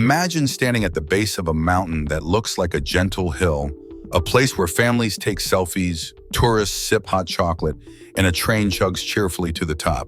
Imagine standing at the base of a mountain that looks like a gentle hill, a place where families take selfies, tourists sip hot chocolate, and a train chugs cheerfully to the top.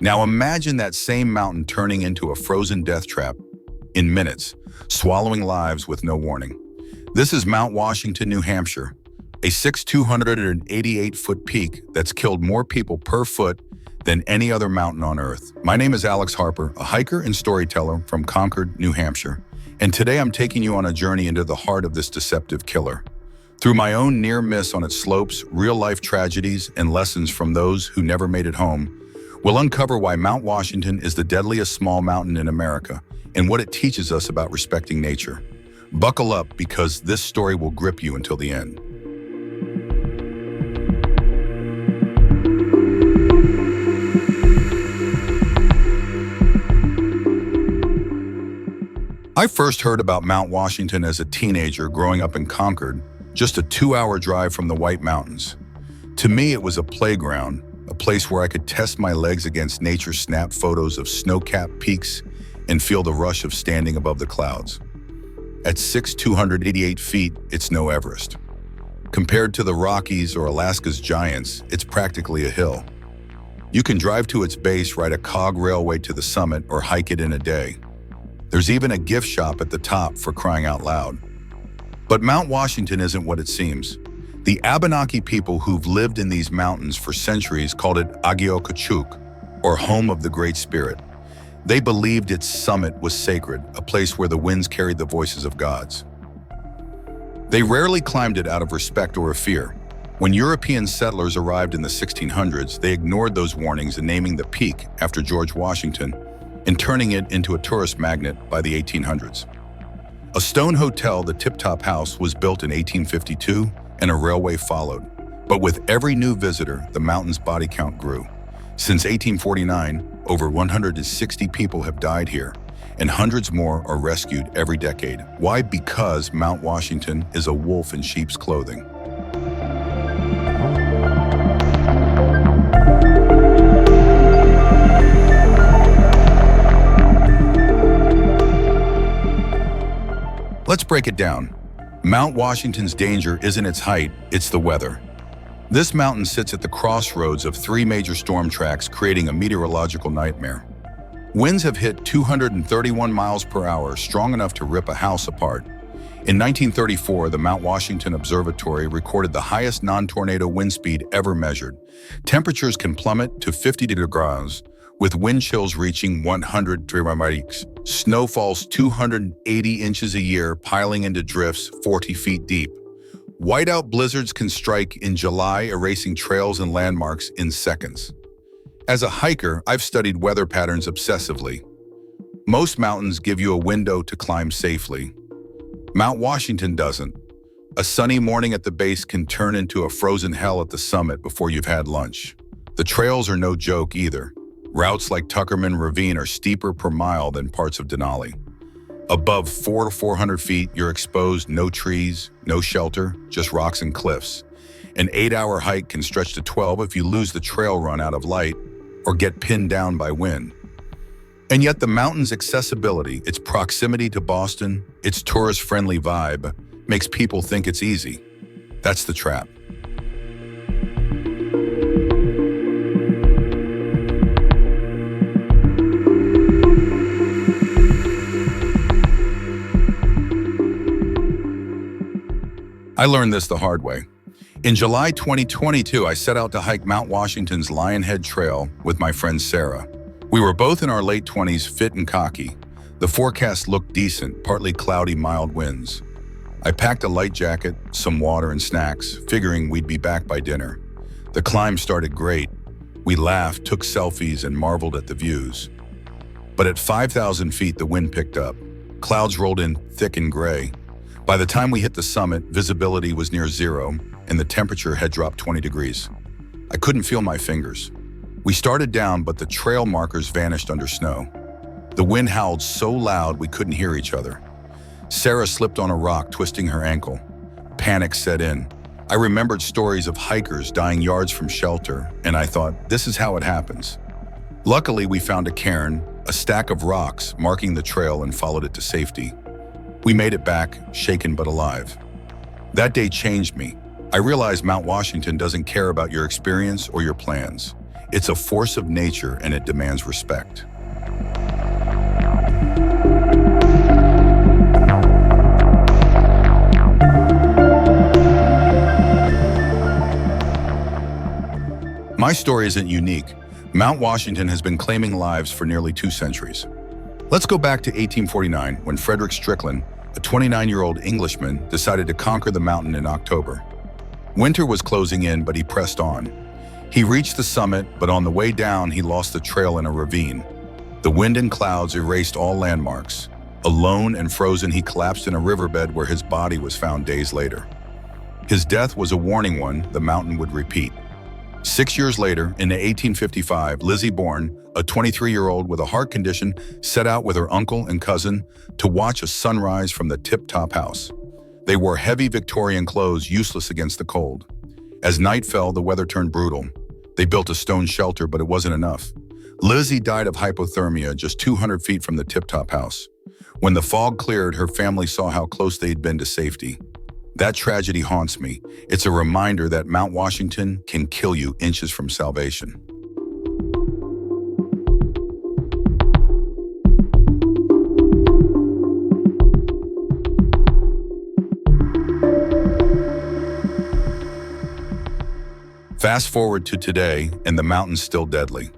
Now imagine that same mountain turning into a frozen death trap in minutes, swallowing lives with no warning. This is Mount Washington, New Hampshire, a 288-foot peak that's killed more people per foot than any other mountain on Earth. My name is Alex Harper, a hiker and storyteller from Concord, New Hampshire, and today I'm taking you on a journey into the heart of this deceptive killer. Through my own near miss on its slopes, real-life tragedies, and lessons from those who never made it home, we'll uncover why Mount Washington is the deadliest small mountain in America and what it teaches us about respecting nature. Buckle up, because this story will grip you until the end. I first heard about Mount Washington as a teenager growing up in Concord, just a 2-hour drive from the White Mountains. To me, it was a playground, a place where I could test my legs against nature's snap photos of snow-capped peaks and feel the rush of standing above the clouds. At 288 feet, it's no Everest. Compared to the Rockies or Alaska's giants, it's practically a hill. You can drive to its base, ride a cog railway to the summit, or hike it in a day. There's even a gift shop at the top, for crying out loud. But Mount Washington isn't what it seems. The Abenaki people who've lived in these mountains for centuries called it Agiochuk, or home of the Great Spirit. They believed its summit was sacred, a place where the winds carried the voices of gods. They rarely climbed it out of respect or fear. When European settlers arrived in the 1600s, they ignored those warnings and naming the peak after George Washington and turning it into a tourist magnet by the 1800s. A stone hotel, the Tip Top House, was built in 1852 and a railway followed. But with every new visitor, the mountain's body count grew. Since 1849, over 160 people have died here, and hundreds more are rescued every decade. Why? Because Mount Washington is a wolf in sheep's clothing. Let's break it down. Mount Washington's danger isn't its height, it's the weather. This mountain sits at the crossroads of 3 major storm tracks, creating a meteorological nightmare. Winds have hit 231 miles per hour, strong enough to rip a house apart. In 1934, the Mount Washington Observatory recorded the highest non-tornado wind speed ever measured. Temperatures can plummet to 50 degrees, with wind chills reaching 100 degrees. Snow falls 280 inches a year, piling into drifts 40 feet deep. Whiteout blizzards can strike in July, erasing trails and landmarks in seconds. As a hiker, I've studied weather patterns obsessively. Most mountains give you a window to climb safely. Mount Washington doesn't. A sunny morning at the base can turn into a frozen hell at the summit before you've had lunch. The trails are no joke either. Routes like Tuckerman Ravine are steeper per mile than parts of Denali. Above 400 feet, you're exposed, no trees, no shelter, just rocks and cliffs. An 8-hour hike can stretch to 12 if you lose the trail run out of light or get pinned down by wind. And yet the mountain's accessibility, its proximity to Boston, its tourist-friendly vibe, makes people think it's easy. That's the trap. I learned this the hard way. In July 2022, I set out to hike Mount Washington's Lionhead Trail with my friend Sarah. We were both in our late 20s, fit and cocky. The forecast looked decent, partly cloudy, mild winds. I packed a light jacket, some water and snacks, figuring we'd be back by dinner. The climb started great. We laughed, took selfies, and marveled at the views. But at 5,000 feet, the wind picked up. Clouds rolled in thick and gray. By the time we hit the summit, visibility was near zero, and the temperature had dropped 20 degrees. I couldn't feel my fingers. We started down, but the trail markers vanished under snow. The wind howled so loud we couldn't hear each other. Sarah slipped on a rock, twisting her ankle. Panic set in. I remembered stories of hikers dying yards from shelter, and I thought, this is how it happens. Luckily, we found a cairn, a stack of rocks marking the trail, and followed it to safety. We made it back, shaken but alive. That day changed me. I realized Mount Washington doesn't care about your experience or your plans. It's a force of nature and it demands respect. My story isn't unique. Mount Washington has been claiming lives for nearly 2 centuries. Let's go back to 1849 when Frederick Strickland, a 29-year-old Englishman, decided to conquer the mountain in October. Winter was closing in, but he pressed on. He reached the summit, but on the way down, he lost the trail in a ravine. The wind and clouds erased all landmarks. Alone and frozen, he collapsed in a riverbed where his body was found days later. His death was a warning one the mountain would repeat. 6 years later, in 1855, Lizzie Bourne, a 23-year-old with a heart condition, set out with her uncle and cousin to watch a sunrise from the tip-top house. They wore heavy Victorian clothes, useless against the cold. As night fell, the weather turned brutal. They built a stone shelter, but it wasn't enough. Lizzie died of hypothermia just 200 feet from the tip-top house. When the fog cleared, her family saw how close they'd been to safety. That tragedy haunts me. It's a reminder that Mount Washington can kill you inches from salvation. Fast forward to today, and the mountain's still deadly.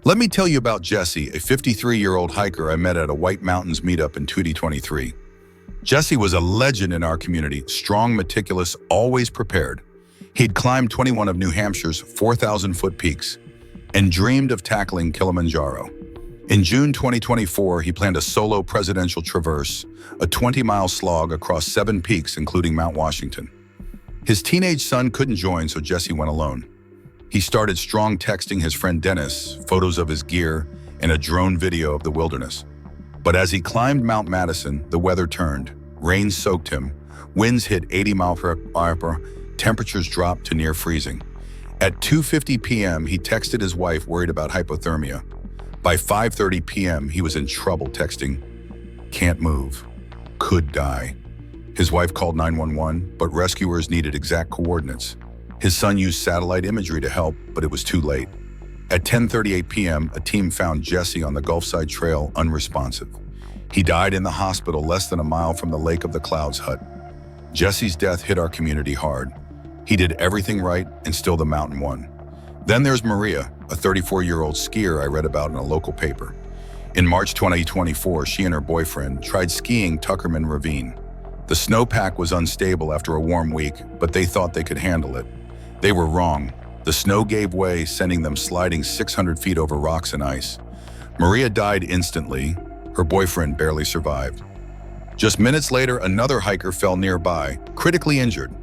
Let me tell you about Jesse, a 53-year-old hiker I met at a White Mountains meetup in 2023. Jesse was a legend in our community, strong, meticulous, always prepared. He'd climbed 21 of New Hampshire's 4,000-foot peaks and dreamed of tackling Kilimanjaro. In June 2024, he planned a solo presidential traverse, a 20-mile slog across 7 peaks, including Mount Washington. His teenage son couldn't join, so Jesse went alone. He started strong texting his friend Dennis photos of his gear and a drone video of the wilderness. But as he climbed Mount Madison, the weather turned. Rain soaked him. Winds hit 80 miles per hour. Temperatures dropped to near freezing. At 2:50 p.m., he texted his wife, worried about hypothermia. By 5:30 p.m., he was in trouble, texting, "Can't move. Could die." His wife called 911, but rescuers needed exact coordinates. His son used satellite imagery to help, but it was too late. At 10:38 p.m., a team found Jesse on the Gulfside Trail unresponsive. He died in the hospital less than a mile from the Lake of the Clouds hut. Jesse's death hit our community hard. He did everything right, and still the mountain won. Then there's Maria, a 34-year-old skier I read about in a local paper. In March 2024, she and her boyfriend tried skiing Tuckerman Ravine. The snowpack was unstable after a warm week, but they thought they could handle it. They were wrong. The snow gave way, sending them sliding 600 feet over rocks and ice. Maria died instantly. Her boyfriend barely survived. Just minutes later, another hiker fell nearby, critically injured.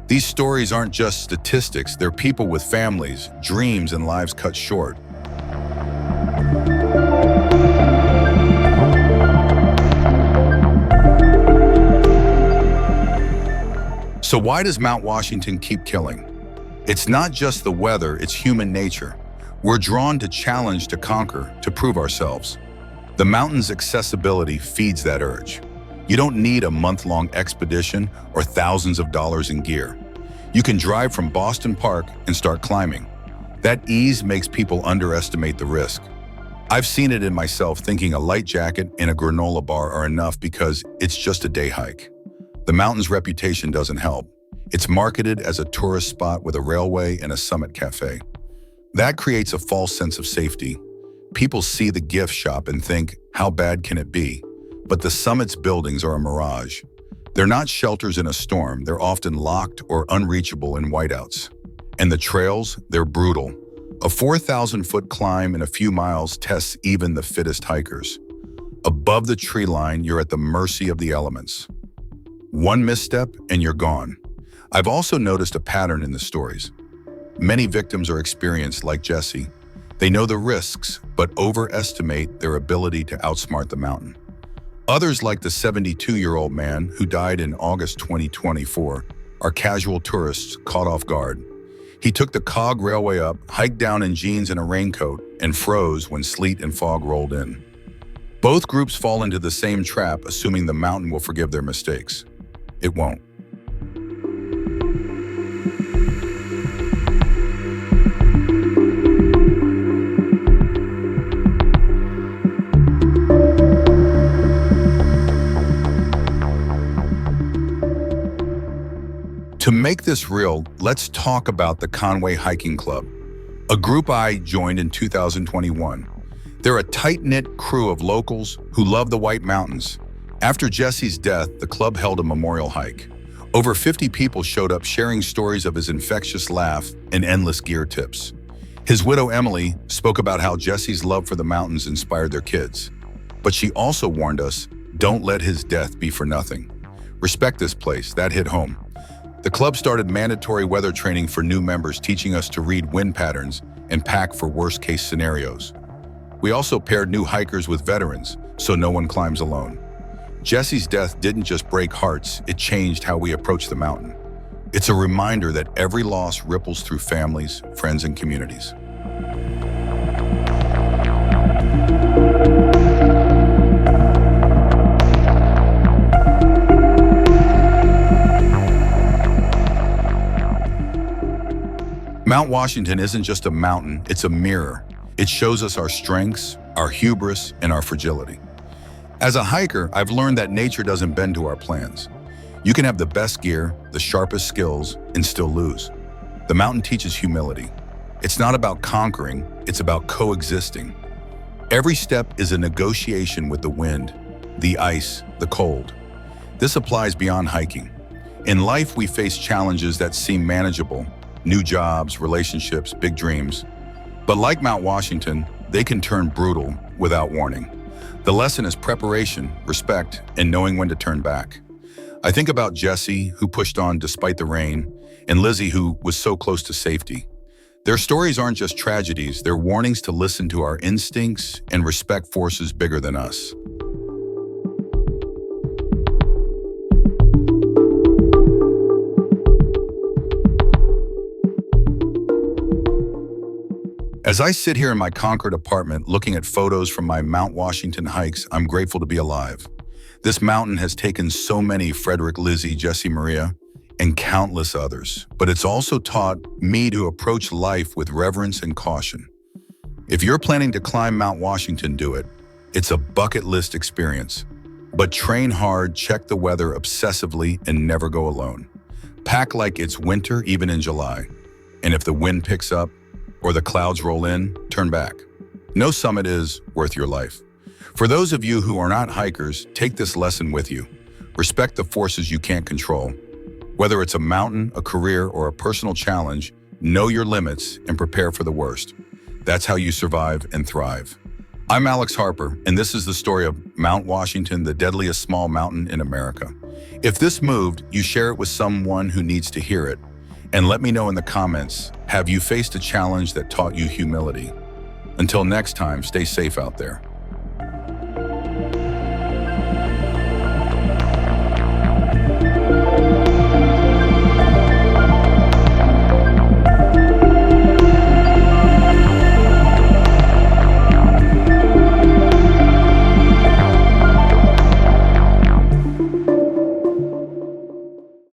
These stories aren't just statistics, they're people with families, dreams, and lives cut short. So why does Mount Washington keep killing? It's not just the weather, it's human nature. We're drawn to challenge, to conquer, to prove ourselves. The mountain's accessibility feeds that urge. You don't need a month-long expedition or thousands of dollars in gear. You can drive from Boston Park and start climbing. That ease makes people underestimate the risk. I've seen it in myself, thinking a light jacket and a granola bar are enough because it's just a day hike. The mountain's reputation doesn't help. It's marketed as a tourist spot with a railway and a summit cafe. That creates a false sense of safety. People see the gift shop and think, how bad can it be? But the summit's buildings are a mirage. They're not shelters in a storm. They're often locked or unreachable in whiteouts. And the trails, they're brutal. A 4,000-foot climb in a few miles tests even the fittest hikers. Above the tree line, you're at the mercy of the elements. One misstep and you're gone. I've also noticed a pattern in the stories. Many victims are experienced like Jesse. They know the risks, but overestimate their ability to outsmart the mountain. Others, like the 72-year-old man who died in August 2024, are casual tourists caught off guard. He took the cog railway up, hiked down in jeans and a raincoat, and froze when sleet and fog rolled in. Both groups fall into the same trap, assuming the mountain will forgive their mistakes. It won't. To make this real, let's talk about the Conway Hiking Club, a group I joined in 2021. They're a tight-knit crew of locals who love the White Mountains. After Jesse's death, the club held a memorial hike. Over 50 people showed up sharing stories of his infectious laugh and endless gear tips. His widow, Emily, spoke about how Jesse's love for the mountains inspired their kids. But she also warned us, don't let his death be for nothing. Respect this place, that hit home. The club started mandatory weather training for new members, teaching us to read wind patterns and pack for worst-case scenarios. We also paired new hikers with veterans, so no one climbs alone. Jesse's death didn't just break hearts, it changed how we approach the mountain. It's a reminder that every loss ripples through families, friends, and communities. Mount Washington isn't just a mountain, it's a mirror. It shows us our strengths, our hubris, and our fragility. As a hiker, I've learned that nature doesn't bend to our plans. You can have the best gear, the sharpest skills, and still lose. The mountain teaches humility. It's not about conquering, it's about coexisting. Every step is a negotiation with the wind, the ice, the cold. This applies beyond hiking. In life, we face challenges that seem manageable, new jobs, relationships, big dreams. But like Mount Washington, they can turn brutal without warning. The lesson is preparation, respect, and knowing when to turn back. I think about Jesse, who pushed on despite the rain, and Lizzie, who was so close to safety. Their stories aren't just tragedies, they're warnings to listen to our instincts and respect forces bigger than us. As I sit here in my Concord apartment looking at photos from my Mount Washington hikes, I'm grateful to be alive. This mountain has taken so many Frederick, Lizzie, Jesse, Maria, and countless others, but it's also taught me to approach life with reverence and caution. If you're planning to climb Mount Washington, do it. It's a bucket list experience. But train hard, check the weather obsessively, and never go alone. Pack like it's winter even in July. And if the wind picks up, or the clouds roll in, turn back. No summit is worth your life. For those of you who are not hikers, take this lesson with you. Respect the forces you can't control. Whether it's a mountain, a career, or a personal challenge, know your limits and prepare for the worst. That's how you survive and thrive. I'm Alex Harper, and this is the story of Mount Washington, the deadliest small mountain in America. If this moved, you share it with someone who needs to hear it. And let me know in the comments, have you faced a challenge that taught you humility? Until next time, stay safe out there.